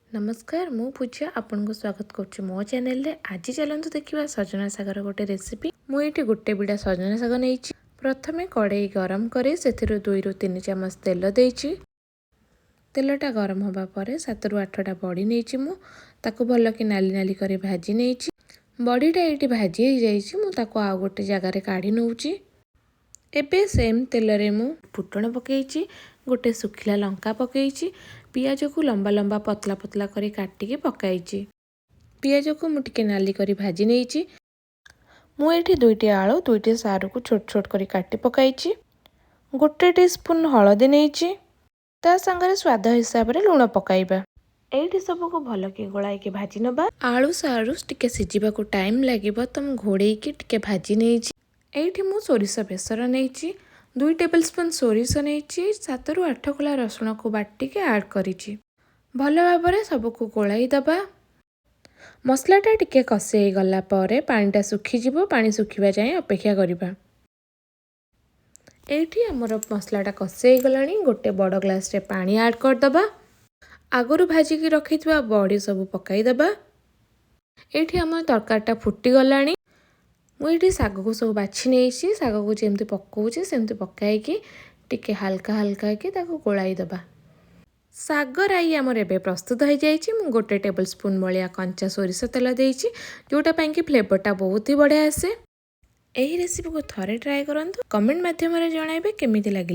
नमस्कार मु पूजा आपन को स्वागत करुच्ची मो चैनल रे। आज चलतु देखा सजना सागर गोटे रेसिपी। मुझे गोटे बिड़ा सजना साग नहीं। प्रथमे कड़े गरम करे से 2 ରୁ 3 चामच तेल देइछि। तेलटा गरम होबा परे 7 ରୁ 8टा बड़ी नहीं मु ताको भल कि नाली नाली करे भाजी नहीं। बड़ीटा ये भाजी हो जाइछि मु ताको आ गोटे जगार काढ़ी नउछि। एबे सेम तेल रे मु फुटण पकईछि, गोटे सुखिला लंका पकईछि, पियाज को लंबा लंबा पतला पतला करी काटिके पकाईछि। पियाज को मु टिके नाली करी भाजी नहींछि। मु एठी 2टी आलू 2टी सारू को छोट छोट करी काटी पकाईछि। गोटे टीस्पून हळदी नहींछि, ता संगे स्वाद हिसाब रे लूण पकाइबा। एठी सब को भल के गोळाई के भाजी नबा। आलू सारू टिके सिजिबा को टाइम लागिबो त मु घोड़ेई के टिके भाजी नहींछि। एठी मु सोरिष बेसर नहींछि, 2 टेबलस्पून सोरिष नहींछि, 7 ରୁ 8 कोला रसुण को बाटी के ऐड करिछि। भल भाबरे सब को गोळाई दबा। मसलाटा टिके कसे गला परे पानीटा सुखी जिवो, पानी सुखिबा जाय अपेक्षा करिबा। एठी हमर मसलाटा कसे गलानी। गोटे बड़ ग्लास रे पानी ऐड कर दबा। आगरु भाजी की रखितबा बड़ी सब पकाई दबा। एठी हमर तरकारीटा फुटी गलानी। मुझे साग को सब बाछि नहीं। साग को जमती पकाऊँ सेमती पकाई टिके हल्का हल्का कि गोलाई दबा। साग राई आमर एबे प्रस्तुत हो जाइछि। मु गोटे टेबलस्पून भलिया कंचा सोरिष तेल देइछि, जोटा पैं कि फ्लेवरटा बहुत ही बढ़िया आसे। एही रेसिपी को थरे ट्राई करंतु, कमेंट माध्यम रे जणाइबे केमिति लागिला।